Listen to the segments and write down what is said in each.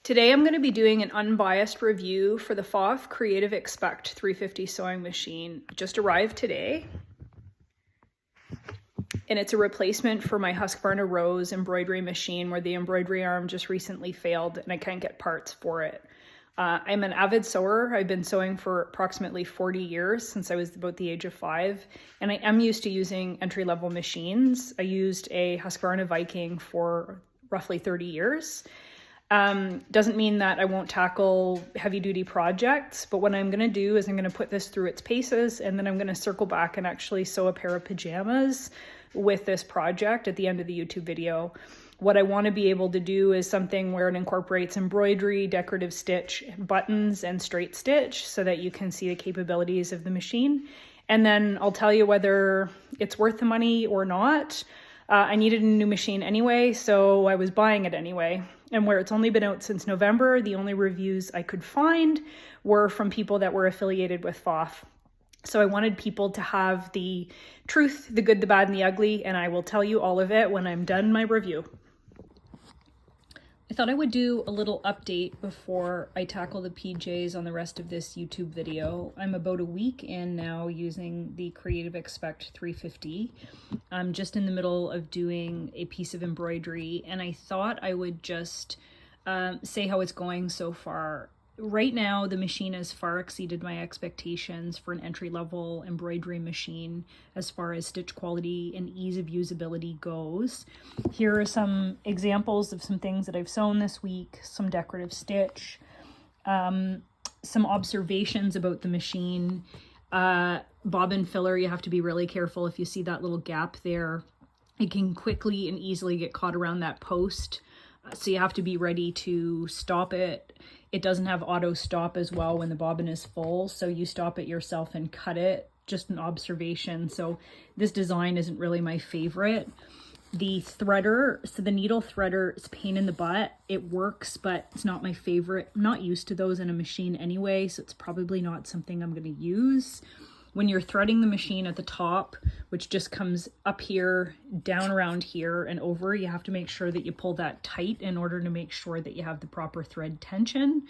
Today I'm going to be doing an unbiased review for the pfaff Creative Expect 350 sewing machine. It just arrived today. And it's a replacement for my Husqvarna Rose embroidery machine where the embroidery arm just recently failed and I can't get parts for it. I'm an avid sewer. I've been sewing for approximately 40 years since I was about the age of 5, and I am used to using entry-level machines. I used a Husqvarna Viking for roughly 30 years. Doesn't mean that I won't tackle heavy-duty projects, but what I'm going to do is I'm going to put this through its paces, and then I'm going to circle back and actually sew a pair of pajamas with this project at the end of the YouTube video. What I want to be able to do is something where it incorporates embroidery, decorative stitch, buttons, and straight stitch so that you can see the capabilities of the machine. And then I'll tell you whether it's worth the money or not. I needed a new machine anyway, so I was buying it anyway. And where it's only been out since November, the only reviews I could find were from people that were affiliated with pfaff. So I wanted people to have the truth, the good, the bad, and the ugly, and I will tell you all of it when I'm done my review. I thought I would do a little update before I tackle the PJs on the rest of this YouTube video. I'm about a week in now using the Creative Expect 350. I'm just in the middle of doing a piece of embroidery, and I thought I would just say how it's going so far. Right now, the machine has far exceeded my expectations for an entry-level embroidery machine as far as stitch quality and ease of usability goes. Here are some examples of some things that I've sewn this week, some decorative stitch, some observations about the machine. Bobbin filler, you have to be really careful. If you see that little gap there, it can quickly and easily get caught around that post. So you have to be ready to stop it. It doesn't have auto stop as well when the bobbin is full, so you stop it yourself and cut it. Just an observation. So this design isn't really my favorite. The threader, so the needle threader is a pain in the butt. It works, but it's not my favorite. I'm not used to those in a machine anyway, so it's probably not something I'm going to use. When you're threading the machine at the top, which just comes up here, down around here, and over, you have to make sure that you pull that tight in order to make sure that you have the proper thread tension.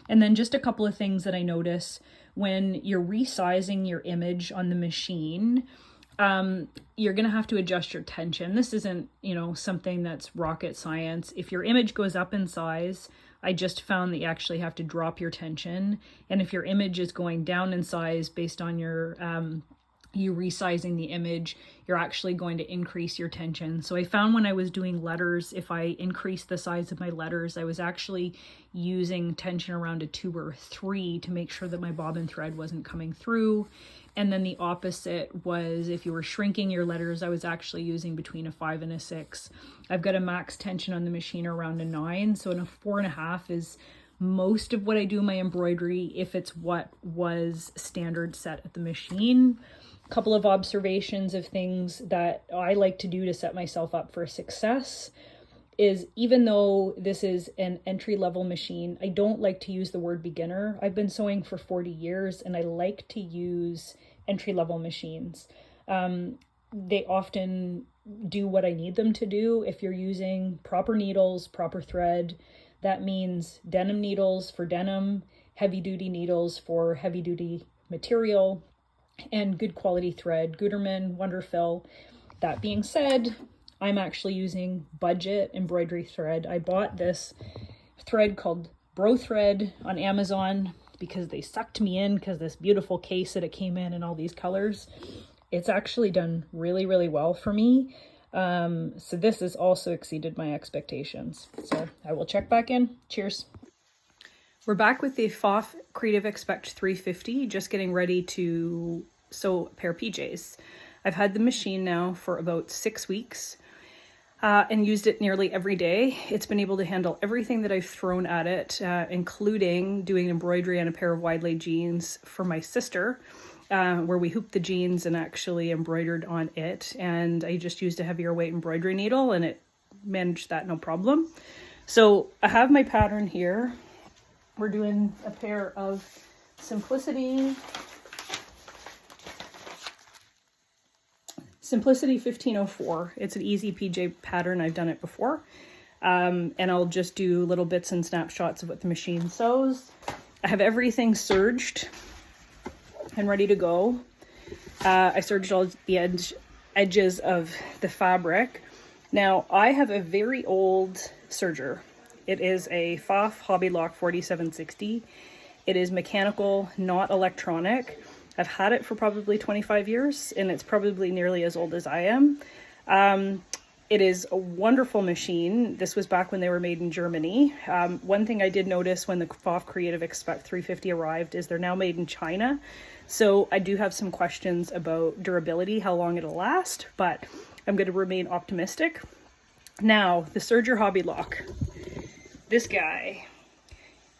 And then just a couple of things that I notice when you're resizing your image on the machine, you're going to have to adjust your tension. This isn't, something that's rocket science. If your image goes up in size, I just found that you actually have to drop your tension. And if your image is going down in size based on your you resizing the image, you're actually going to increase your tension. So I found when I was doing letters, if I increased the size of my letters, I was actually using tension around a 2 or 3 to make sure that my bobbin thread wasn't coming through. And then the opposite was if you were shrinking your letters, I was actually using between a 5 and a 6. I've got a max tension on the machine around a 9, so a 4.5 is most of what I do in my embroidery if it's what was standard set at the machine. Couple of observations of things that I like to do to set myself up for success is, even though this is an entry-level machine, I don't like to use the word beginner. I've been sewing for 40 years and I like to use entry-level machines. They often do what I need them to do. If you're using proper needles, proper thread, that means denim needles for denim, heavy-duty needles for heavy-duty material, and good quality thread, Gutermann, Wonderfill. That being said, I'm actually using budget embroidery thread. I bought this thread called Bro Thread on Amazon because they sucked me in because this beautiful case that it came in all these colors. It's actually done really, really well for me. So this has also exceeded my expectations. So I will check back in. Cheers. We're back with the pfaff Creative Expect 350, just getting ready to sew a pair of PJs. I've had the machine now for about 6 weeks and used it nearly every day. It's been able to handle everything that I've thrown at it, including doing embroidery on a pair of wide leg jeans for my sister, where we hooped the jeans and actually embroidered on it. And I just used a heavier weight embroidery needle and it managed that no problem. So I have my pattern here. We're doing a pair of Simplicity 1504. It's an easy PJ pattern. I've done it before. and I'll just do little bits and snapshots of what the machine sews. I have everything serged and ready to go. I serged all the edges of the fabric. Now, I have a very old serger. It is a pfaff Hobby Lock 4760. It is mechanical, not electronic. I've had it for probably 25 years, and it's probably nearly as old as I am. It is a wonderful machine. This was back when they were made in Germany. One thing I did notice when the pfaff Creative Expect 350 arrived is they're now made in China. So I do have some questions about durability, how long it'll last, but I'm going to remain optimistic. Now, the serger Hobby Lock. This guy.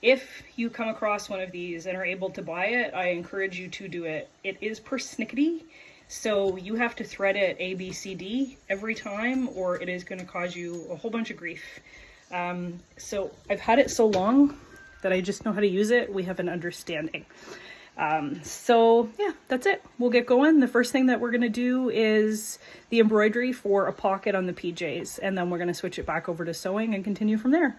If you come across one of these and are able to buy it, I encourage you to do it. It is persnickety, so you have to thread it A, B, C, D every time, or it is going to cause you a whole bunch of grief. So I've had it so long that I just know how to use it. We have an understanding. So yeah, that's it. We'll get going. The first thing that we're going to do is the embroidery for a pocket on the PJs, and then we're going to switch it back over to sewing and continue from there.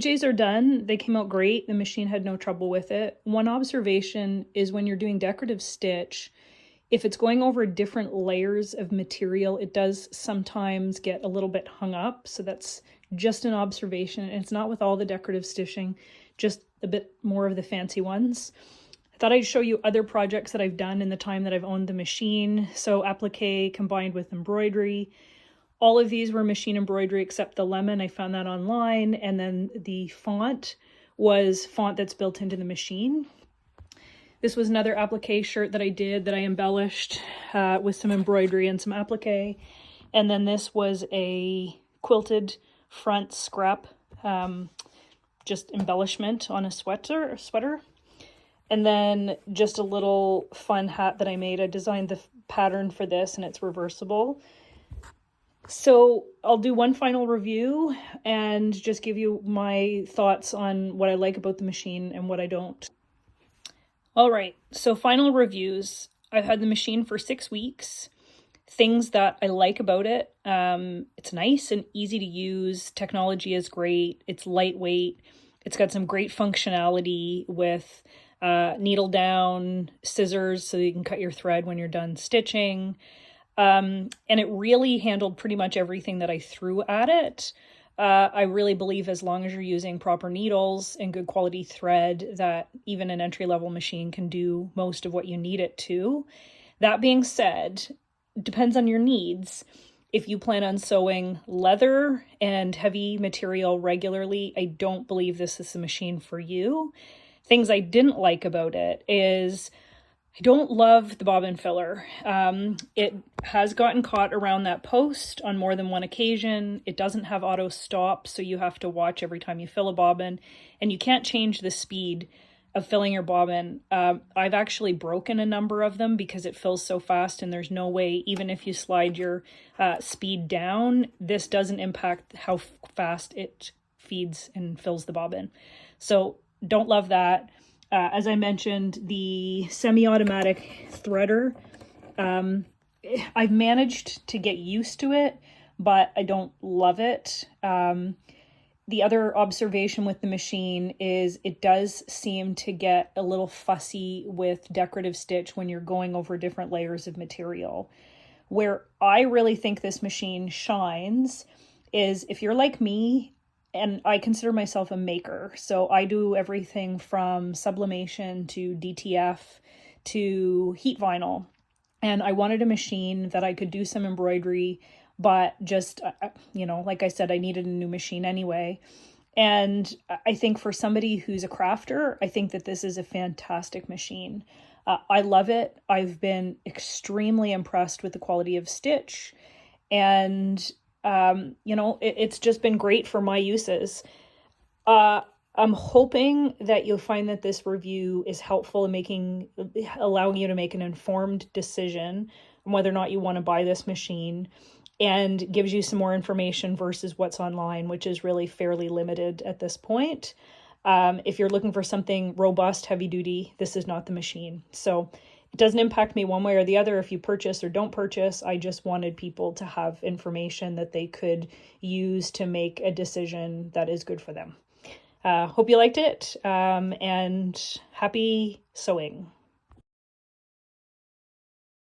PJs are done. They came out great. The machine had no trouble with it. One observation is when you're doing decorative stitch, if it's going over different layers of material, it does sometimes get a little bit hung up. So that's just an observation. And it's not with all the decorative stitching, just a bit more of the fancy ones. I thought I'd show you other projects that I've done in the time that I've owned the machine. So applique combined with embroidery. All of these were machine embroidery except the lemon. I found that online. And then the font was font that's built into the machine. This was another applique shirt that I did that I embellished with some embroidery and some applique. And then this was a quilted front scrap, just embellishment on a sweater. And then just a little fun hat that I made. I designed the pattern for this and it's reversible. So I'll do one final review and just give you my thoughts on what I like about the machine and what I don't. All right, so final reviews. I've had the machine for 6 weeks. Things that I like about it. It's nice and easy to use. Technology is great. It's lightweight. It's got some great functionality with needle down, scissors so you can cut your thread when you're done stitching. And it really handled pretty much everything that I threw at it. I really believe as long as you're using proper needles and good quality thread that even an entry-level machine can do most of what you need it to. That being said, depends on your needs. If you plan on sewing leather and heavy material regularly, I don't believe this is the machine for you. Things I didn't like about it is I don't love the bobbin filler. It has gotten caught around that post on more than one occasion. It doesn't have auto stop, so you have to watch every time you fill a bobbin, and you can't change the speed of filling your bobbin. I've actually broken a number of them because it fills so fast and there's no way, even if you slide your speed down, this doesn't impact how fast it feeds and fills the bobbin. So don't love that. As I mentioned, the semi-automatic threader, I've managed to get used to it, but I don't love it. The other observation with the machine is it does seem to get a little fussy with decorative stitch when you're going over different layers of material. Where I really think this machine shines is if you're like me, and I consider myself a maker. So I do everything from sublimation to DTF to heat vinyl. And I wanted a machine that I could do some embroidery, but just, like I said, I needed a new machine anyway. And I think for somebody who's a crafter, I think that this is a fantastic machine. I love it. I've been extremely impressed with the quality of stitch. And it's just been great for my uses. I'm hoping that you'll find that this review is helpful in allowing you to make an informed decision on whether or not you want to buy this machine, and gives you some more information versus what's online, which is really fairly limited at this point. If you're looking for something robust, heavy duty, this is not the machine. So it doesn't impact me one way or the other if you purchase or don't purchase. I just wanted people to have information that they could use to make a decision that is good for them. Hope you liked it, and happy sewing.